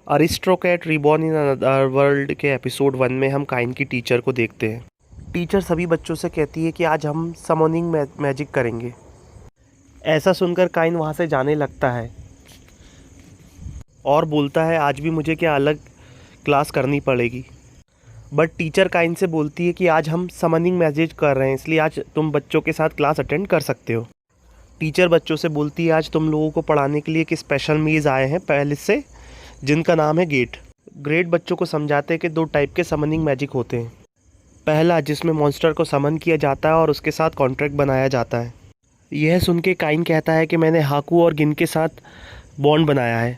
Aristocrat reborn in another world के episode 1 में हम काइन की टीचर को देखते हैं। टीचर सभी बच्चों से कहती है कि आज हम समनिंग मैजिक करेंगे। ऐसा सुनकर काइन वहाँ से जाने लगता है और बोलता है आज भी मुझे क्या अलग क्लास करनी पड़ेगी। बट टीचर काइन से बोलती है कि आज हम समनिंग मैजिक कर रहे हैं, इसलिए आज तुम बच्चों के साथ क्लास अटेंड कर सकते हो। टीचर बच्चों से बोलती है आज तुम लोगों को पढ़ाने के लिए एक स्पेशल मेज़ आए हैं पहले से, जिनका नाम है गेट। ग्रेट बच्चों को समझाते हैं कि 2 टाइप के समनिंग मैजिक होते हैं। पहला जिसमें मॉन्स्टर को समन किया जाता है और उसके साथ कॉन्ट्रैक्ट बनाया जाता है। यह सुन के काइन कहता है कि मैंने हाकू और गिन के साथ बॉन्ड बनाया है,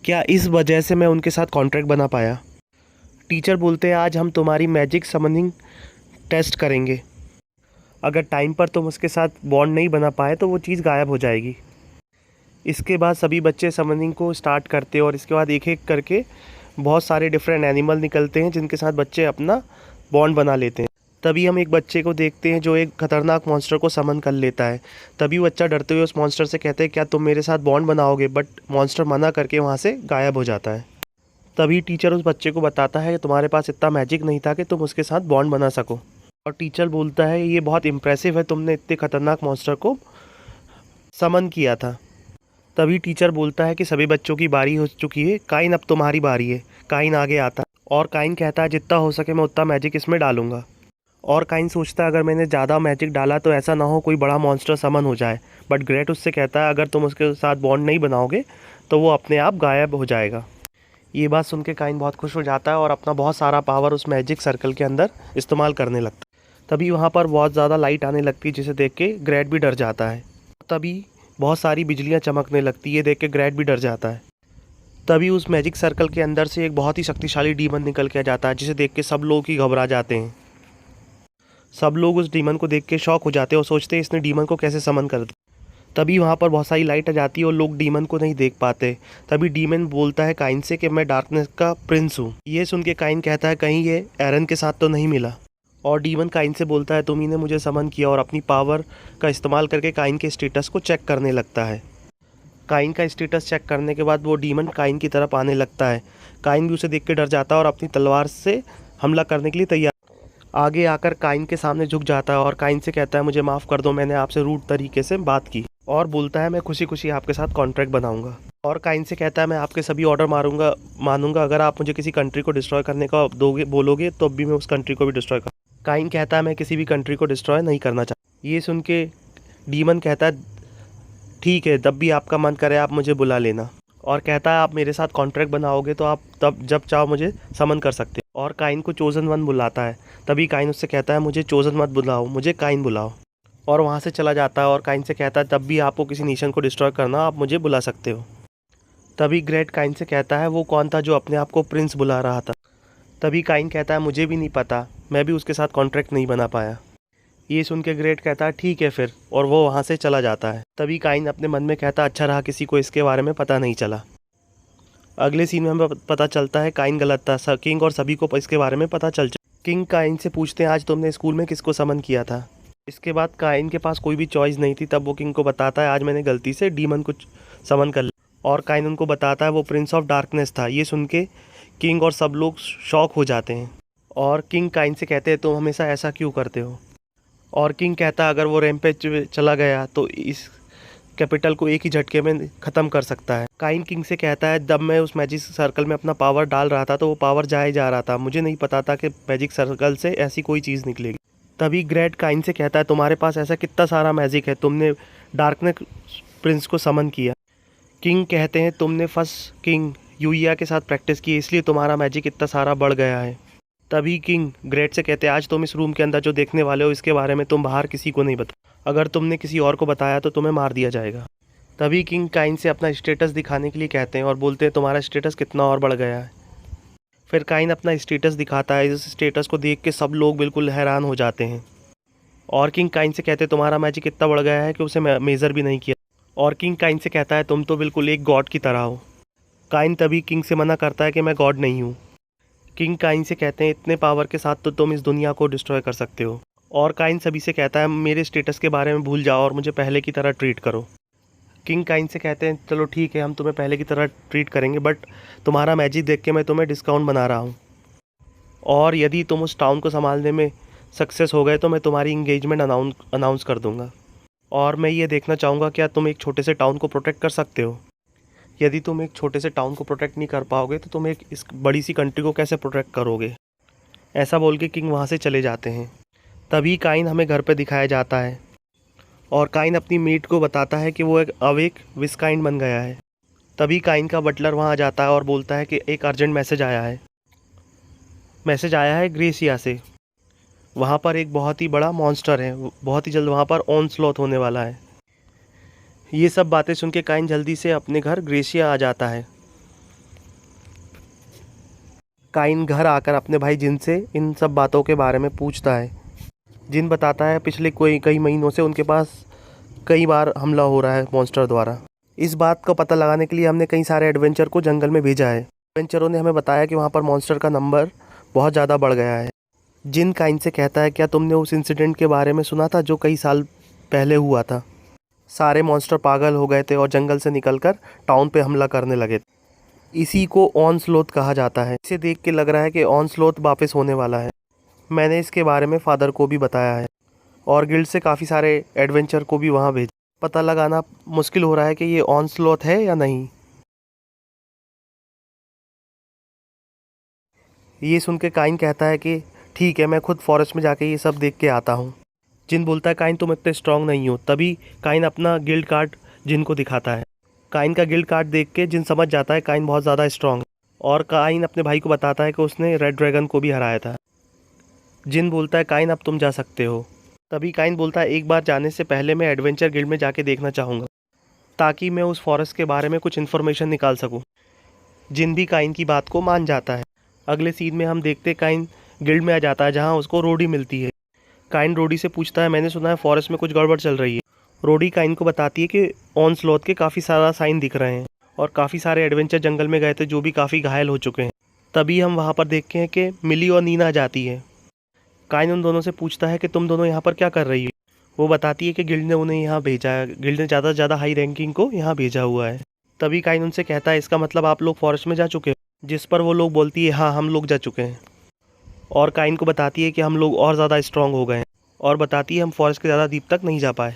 क्या इस वजह से मैं उनके साथ कॉन्ट्रैक्ट बना पाया। टीचर बोलते हैं आज हम तुम्हारी मैजिक समनिंग टेस्ट करेंगे, अगर टाइम पर तुम उसके साथ बॉन्ड नहीं बना पाए तो वो चीज़ गायब हो जाएगी। इसके बाद सभी बच्चे समनिंग को स्टार्ट करते हैं और इसके बाद एक एक करके बहुत सारे डिफरेंट एनिमल निकलते हैं जिनके साथ बच्चे अपना बॉन्ड बना लेते हैं। तभी हम एक बच्चे को देखते हैं जो एक खतरनाक मॉन्स्टर को समन कर लेता है। तभी बच्चा डरते हुए उस मॉन्स्टर से कहते हैं क्या तुम मेरे साथ बॉन्ड बनाओगे, बट मॉन्स्टर मना करके वहाँ से गायब हो जाता है। तभी टीचर उस बच्चे को बताता है कि तुम्हारे पास इतना मैजिक नहीं था कि तुम उसके साथ बॉन्ड बना सको। और टीचर बोलता है ये बहुत इम्प्रेसिव है, तुमने इतने खतरनाक मॉन्स्टर को समन किया था। तभी टीचर बोलता है कि सभी बच्चों की बारी हो चुकी है, काइन अब तुम्हारी बारी है। काइन आगे आता है और काइन कहता है जितना हो सके मैं उतना मैजिक इसमें डालूंगा। और काइन सोचता है अगर मैंने ज़्यादा मैजिक डाला तो ऐसा ना हो कोई बड़ा मॉन्स्टर समन हो जाए। बट ग्रेट उससे कहता है अगर तुम उसके साथ बॉन्ड नहीं बनाओगे तो वो अपने आप गायब हो जाएगा। ये बात सुन के काइन बहुत खुश हो जाता है और अपना बहुत सारा पावर उस मैजिक सर्कल के अंदर इस्तेमाल करने लगता है। तभी वहाँ पर बहुत ज़्यादा लाइट आने लगती है जिसे देख के ग्रेट भी डर जाता है। तभी बहुत सारी बिजलियाँ चमकने लगती है, ये देख के ग्रेट भी डर जाता है। तभी उस मैजिक सर्कल के अंदर से एक बहुत ही शक्तिशाली डीमन निकल के आ जाता है जिसे देख के सब लोग ही घबरा जाते हैं। सब लोग उस डीमन को देख के शॉक हो जाते हैं और सोचते हैं इसने डीमन को कैसे समन कर दिया। तभी वहाँ पर बहुत सारी लाइट आ जाती है और लोग डीमन को नहीं देख पाते। तभी डीमन बोलता है काइन से कि मैं डार्कनेस का प्रिंस हूँ। ये सुन के काइन कहता है कहीं ये एरन के साथ तो नहीं मिला। और डीमन काइन से बोलता है तुम ही ने मुझे समन किया और अपनी पावर का इस्तेमाल करके काइन के स्टेटस को चेक करने लगता है। काइन का स्टेटस चेक करने के बाद वो डीमन काइन की तरफ आने लगता है। काइन भी उसे देख के डर जाता है और अपनी तलवार से हमला करने के लिए तैयार आगे आकर काइन के सामने झुक जाता है और काइन से कहता है मुझे माफ़ कर दो, मैंने आपसे रूड तरीके से बात की। और बोलता है मैं खुशी खुशी आपके साथ कॉन्ट्रैक्ट बनाऊंगा। और काइन से कहता है मैं आपके सभी ऑर्डर मानूंगा, अगर आप मुझे किसी कंट्री को डिस्ट्रॉय करने का बोलोगे तो भी मैं उस कंट्री को भी डिस्ट्रॉय कर। काइन कहता है मैं किसी भी कंट्री को डिस्ट्रॉय नहीं करना चाहता। ये सुन के डीमन कहता है ठीक है, जब भी आपका मन करे आप मुझे बुला लेना। और कहता है आप मेरे साथ कॉन्ट्रैक्ट बनाओगे तो आप तब जब चाहो मुझे समन कर सकते हो। और काइन को चोजन वन बुलाता है। तभी काइन उससे कहता है मुझे चोजन मत बुलाओ, मुझे काइन बुलाओ। और वहाँ से चला जाता है और काइन से कहता है तब भी आपको किसी नेशन को डिस्ट्रॉय करना आप मुझे बुला सकते हो। तभी ग्रेट काइन से कहता है वो कौन था जो अपने आप को प्रिंस बुला रहा था। तभी काइन कहता है मुझे भी नहीं पता, मैं भी उसके साथ कॉन्ट्रैक्ट नहीं बना पाया। ये सुन के ग्रेट कहता है ठीक है फिर, और वो वहाँ से चला जाता है। तभी काइन अपने मन में कहता अच्छा रहा किसी को इसके बारे में पता नहीं चला। अगले सीन में हमें पता चलता है काइन गलत था, किंग और सभी को इसके बारे में पता चल चुका। किंग काइन से पूछते हैं आज तुमने स्कूल में किसको समन किया था। इसके बाद काइन के पास कोई भी चॉइस नहीं थी, तब वो किंग को बताता है आज मैंने गलती से डीमन को समन कर लिया। और काइन उनको बताता है वो प्रिंस ऑफ डार्कनेस था। ये सुन के किंग और सब लोग शॉक हो जाते हैं और किंग काइन से कहते हैं तुम हमेशा ऐसा क्यों करते हो। और किंग कहता अगर वो रैम्पेज चला गया तो इस कैपिटल को एक ही झटके में ख़त्म कर सकता है। काइन किंग से कहता है जब मैं उस मैजिक सर्कल में अपना पावर डाल रहा था तो वो पावर जाए जा रहा था, मुझे नहीं पता था कि मैजिक सर्कल से ऐसी कोई चीज़ निकलेगी। तभी ग्रेट काइन से कहता है तुम्हारे पास ऐसा कितना सारा मैजिक है, तुमने डार्कनेस प्रिंस को समन किया। किंग कहते हैं तुमने फर्स्ट किंग यूइया के साथ प्रैक्टिस की इसलिए तुम्हारा मैजिक इतना सारा बढ़ गया है। तभी किंग ग्रेट से कहते हैं आज तुम इस रूम के अंदर जो देखने वाले हो इसके बारे में तुम बाहर किसी को नहीं बता, अगर तुमने किसी और को बताया तो तुम्हें मार दिया जाएगा। तभी किंग काइन से अपना स्टेटस दिखाने के लिए कहते हैं और बोलते हैं तुम्हारा स्टेटस कितना और बढ़ गया है। फिर काइन अपना स्टेटस दिखाता है। इस स्टेटस को देख के सब लोग बिल्कुल हैरान हो जाते हैं। और किंग काइन से कहते हैं तुम्हारा मैजिक इतना बढ़ गया है कि उसे मेज़र भी नहीं किया। और किंग काइन से कहता है तुम तो बिल्कुल एक गॉड की तरह हो। काइन तभी किंग से मना करता है कि मैं गॉड नहीं हूँ। किंग काइन से कहते हैं इतने पावर के साथ तो तुम इस दुनिया को डिस्ट्रॉय कर सकते हो। और काइन सभी से कहता है मेरे स्टेटस के बारे में भूल जाओ और मुझे पहले की तरह ट्रीट करो। किंग काइन से कहते हैं चलो ठीक है, हम तुम्हें पहले की तरह ट्रीट करेंगे, बट तुम्हारा मैजिक देख के मैं तुम्हें डिस्काउंट बना रहा हूँ, और यदि तुम उस टाउन को संभालने में सक्सेस हो गए तो मैं तुम्हारी इंगेजमेंट अनाउंस कर दूंगा। और मैं ये देखना चाहूँगा क्या तुम एक छोटे से टाउन को प्रोटेक्ट कर सकते हो। यदि तुम एक छोटे से टाउन को प्रोटेक्ट नहीं कर पाओगे तो तुम एक इस बड़ी सी कंट्री को कैसे प्रोटेक्ट करोगे। ऐसा बोल के किंग वहाँ से चले जाते हैं। तभी काइन हमें घर पे दिखाया जाता है और काइन अपनी मीट को बताता है कि वो एक अवेक विस्काइंड बन गया है। तभी काइन का बटलर वहाँ आ जाता है और बोलता है कि एक अर्जेंट मैसेज आया है ग्रेसिया से। वहाँ पर एक बहुत ही बड़ा मॉन्स्टर है, बहुत ही जल्द वहाँ पर ऑनस्लॉट होने वाला है। ये सब बातें सुन के काइन जल्दी से अपने घर ग्रेसिया आ जाता है। काइन घर आकर अपने भाई जिन से इन सब बातों के बारे में पूछता है। जिन बताता है पिछले कई महीनों से उनके पास कई बार हमला हो रहा है मॉन्स्टर द्वारा। इस बात का पता लगाने के लिए हमने कई सारे एडवेंचर को जंगल में भेजा है। एडवेंचरों ने हमें बताया कि वहाँ पर मॉन्स्टर का नंबर बहुत ज़्यादा बढ़ गया है। जिन काइन से कहता है क्या तुमने उस इंसिडेंट के बारे में सुना था जो कई साल पहले हुआ था। सारे मॉन्स्टर पागल हो गए थे और जंगल से निकलकर टाउन पे हमला करने लगे। इसी को ऑनस्लोथ कहा जाता है। इसे देख के लग रहा है कि ऑनस्लोथ वापस होने वाला है। मैंने इसके बारे में फादर को भी बताया है और गिल्ड से काफ़ी सारे एडवेंचर को भी वहाँ भेजा। पता लगाना मुश्किल हो रहा है कि ये ऑनस्लोथ है या नहीं। ये सुन के काइन कहता है कि ठीक है, मैं खुद फॉरेस्ट में जाके ये सब देख के आता हूँ। जिन बोलता है काइन तुम इतने स्ट्रांग नहीं हो। तभी काइन अपना गिल्ड कार्ड जिन को दिखाता है। काइन का गिल्ड कार्ड देख के जिन समझ जाता है काइन बहुत ज़्यादा स्ट्रांग है, और काइन अपने भाई को बताता है कि उसने रेड ड्रैगन को भी हराया था। जिन बोलता है काइन अब तुम जा सकते हो। तभी काइन बोलता है एक बार जाने से पहले मैं एडवेंचर गिल्ड में जाके देखना चाहूँगा ताकि मैं उस फॉरेस्ट के बारे में कुछ इन्फॉर्मेशन निकाल सकूँ। जिन भी काइन की बात को मान जाता है। अगले सीन में हम देखते काइन गिल्ड में आ जाता है जहाँ उसको रोडी मिलती है। काइन रोडी से पूछता है मैंने सुना है फॉरेस्ट में कुछ गड़बड़ चल रही है। रोडी काइन को बताती है कि ऑनस्लॉथ के काफ़ी सारा साइन दिख रहे हैं और काफ़ी सारे एडवेंचर जंगल में गए थे जो भी काफ़ी घायल हो चुके हैं। तभी हम वहाँ पर देखते हैं कि मिली और नीना जाती है। काइन उन दोनों से पूछता है कि तुम दोनों यहाँ पर क्या कर रही हो। वो बताती है कि गिल्ड ने उन्हें यहाँ भेजा है, गिल्ड ने ज़्यादा से ज़्यादा हाई रैंकिंग को यहाँ भेजा हुआ है। तभी काइन उनसे कहता है इसका मतलब आप लोग फॉरेस्ट में जा चुके हो। जिस पर वो लोग बोलती है हाँ हम लोग जा चुके हैं, और काइन को बताती है कि हम लोग और ज़्यादा स्ट्रांग हो गए हैं, और बताती है हम फॉरेस्ट के ज़्यादा डीप तक नहीं जा पाए।